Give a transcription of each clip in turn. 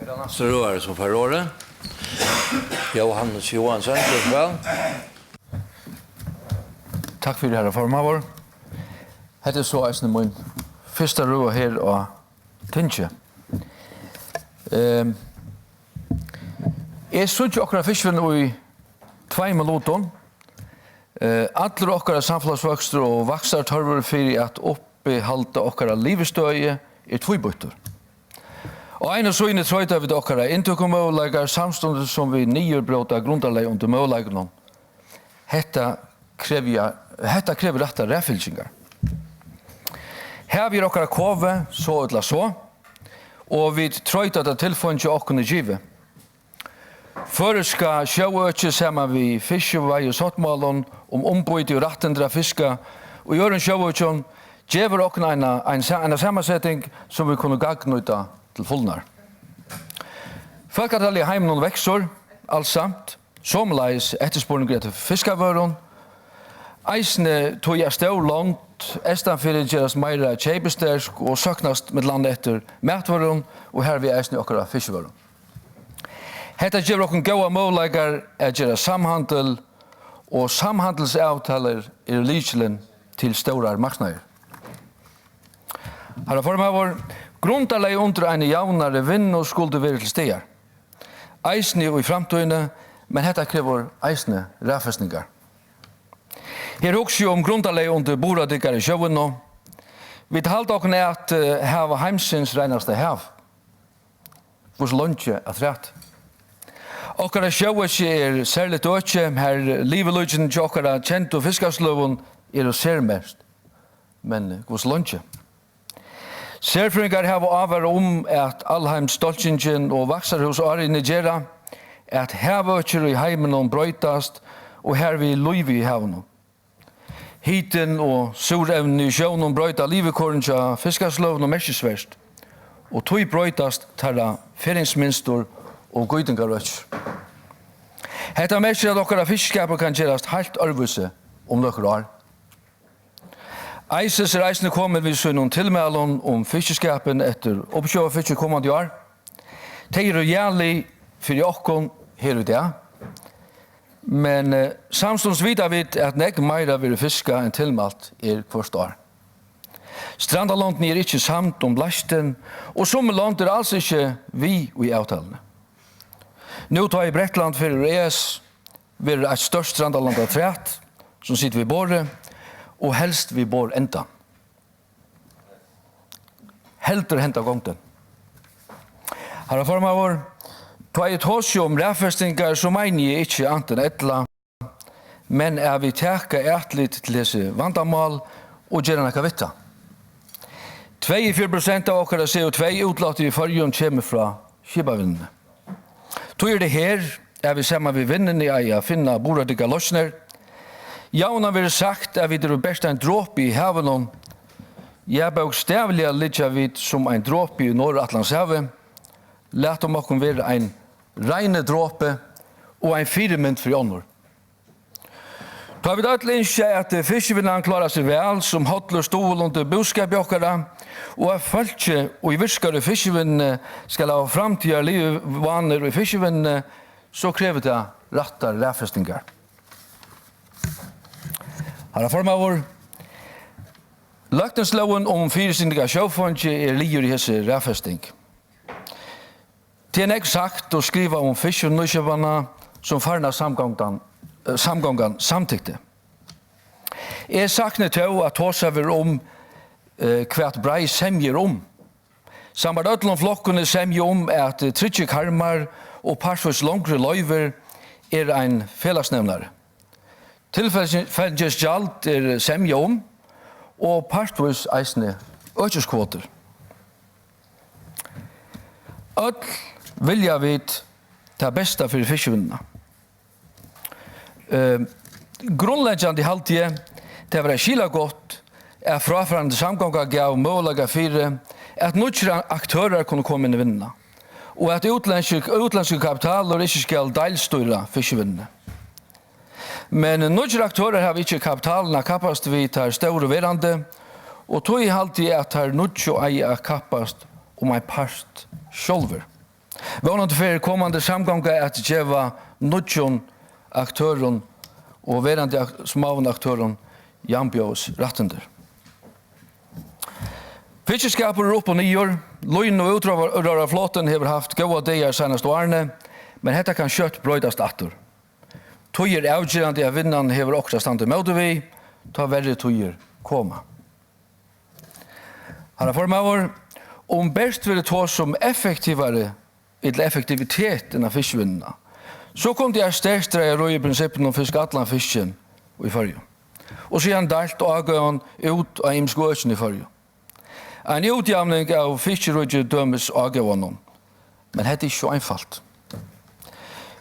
Nästa rörare som förra året. Johannes Johansson, väl. Takk for det, herre formavår. Hette så eisne min første rød her og Tinche. Jeg synes ikke akkurat fiskven i 2 minutter. Alle okkara samfunnsvokster og vaksar tørver for at oppehalda okkara livestøye 2 bytter. Og en av søgne trøyta vi okkara inntökumøvleikar samstundet som vi nyerbråta grundarleg under møvleikene. Hetta krever retta ræfylkingar. Her vi okkara kove, så utla så, og vi trøyta det tilfunnet okkene givet. Føreska sjøøkje saman vi fiskevei og sottmålen om ombøyde og rattendra fiska, og gjør en sjøøkjen gjever okkene en sammansetning som vi kunne gagnuta til fullnar. Folketallet i heimen veksor, allsamt, somleis etterspurninger etter fiskavøren, eisne tog jeg stå langt, estanfyrir gjerast meira kjeibestersk og søknast med land etter matvøren, og her vi eisne okkara fiskevøren. Hetta gjør okken gåa måleikar gjøre samhandel, og samhandelsavtaler lykjelen til stora marknader. Herre formavår, grundarleg under en javnare vinn og skulde være til stegar. Eisne og i framtøyne, men hetta krever eisne ræfestningar. Her også om grundarleg under boradikkar i sjøvun. Vi talte okken at hava heimsins reinaste hav. Vos lunche at rett. Okkara sjøvun særlig døtje, her livelugjen til okkara kjent og fiskasløvun særmest, men vos lunche. Særfringar har avhver at Alheim Stoltjingen og Vaksarhus i Nigeria, at havøkjer i heimen brøytast, og her vi luivi i havnen. Hiten og surevnen i sjøvnen brøyta livekåren til fiskarsløven og merkesverst, og tog brøytast tarra feringsminstor og gøydingarøkjer. Hetta merker at okkara fiskskaper kan gjerast helt arvuse nokre år. Eises reisende kommer vi så noen tilmælen om fiskeskapen etter oppkjøp av fiske kommende år. Det jævlig for okkon her og der. Men samstånds vidar vi at nek meira vil fiska enn tilmælt hvert år. Strandalånden ikke samt om blasten, og som land alls ikke vi i avtalene. Nå tar i Bretland for ES, vi et størst strandaland av træt, som sitter vi båret, og helst vi bor enda. Helter henta gongten. Herre formavår, ta i tås om ræfestingar så mener jeg ikke anten etla, men vi teka etligt til disse vandamal og gjerne nekka vitta. 24% av okkara CO2-utlatet i fargen kommer fra skipavinnene. Tog det her, vi sammen ved vinnene i finna boradika løsner. Jauna vil sagt at vi er best en dråpe i haven. Jeg bokstavlig ligger vi som en dråpe i Nordatlantshavet. Lät om okken være en reine dråpe og en firement for ånder. Da vi dødelig innskje at fiskevinnene klarer seg vel, som hotler stol under boskap i okkara, og at folket og i virkere fiskevinnene skal ha framtida livvaner i fiskevinnene, så krever det rattar ræfestingar. Herre formavår, løgtensloven om fyrsyndiga sjøfondet lier i hese ræfesting. Det er ikke sagt å skrive om fisk og nøykjøvene som farna samgången samtykte. Jeg sakner til at tåsa vi om hvert brei semjer om. Samar ødlom flokkene semjer om at tryggje karmar og parsvus langre løyver en felagsnevnare. Tilfellsgjørs gjald semje om, og parsvus eisne økjeskvoter. Ødl vilja vit ta besta for fiskevinnene. Grunnleggjande halvtid det var skila godt at frafrande samgångar gav målaga fire at nødre aktører kunne komme inn i vinnene, og at utlandske kapitaler ikke skal deilstyre fiskevinnene. Men nødre aktører har ikke kapitalen kappast vi tar store verande, og tog i halvtid at tar nødre eie kappast om en part sjolver. Vånande för kommande samgångar att geva nudjon aktören och verande småvande aktören jambjøs rattender. Fiskeskapet upp och nyår. Løgn og utrøra flåten har haft goda dagar senast årene, men detta kan kjøtt brøydast atter. Tøyer avgjørende av vinnan hever også standet med vi, ta verre tøyer koma. Herra formøver, best vil det ta som effektivare eller effektivitet enn av fiskvinnene, så kunne jeg sterkt dreie røye prinsippen om fisk atlan fisken i Førje. Og siden dalt og avgøren ut av imskøsen i Førje. En utjamning av fiskerudje dømes avgøren, men dette er ikke så einfalt.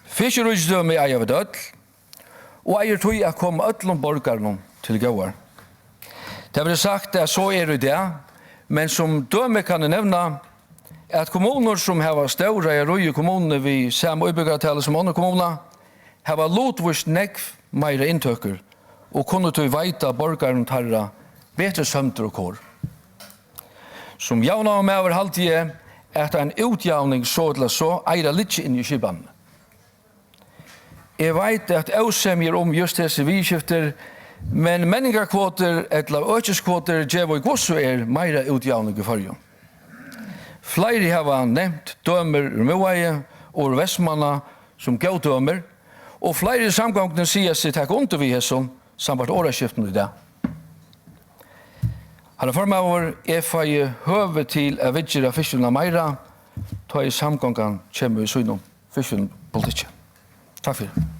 Fiskerudje døme eier ved død, og eier tog å komme ødlom borgerne til gåar. Det blir sagt at så er det, men som døme kan jeg nevne at kommuner som har større i røye kommunene vi samme utbyggertale som andre kommuner har lotvist nekv meire inntøkker og kunne til veita borgerne tarra bedre sømter og kår. Som javna med over halvtid at en utjavning så til så eier litt inn i skibene. Jeg vet at avsemjer om just disse vidskifter, men menningarkvoter eller økeskvoter gjør i gosso meira utjavning i Førje. Flere har nevnt dømer Moaie og Vestmanna som gå dømer, og flere samgångene sier seg takk under vi som sambart åreskiften i dag. Herra formøver, jeg får høve til å vidgjøre fiskene meira, ta i samgången kommer i søgnom fiskene politikk. Takk for det.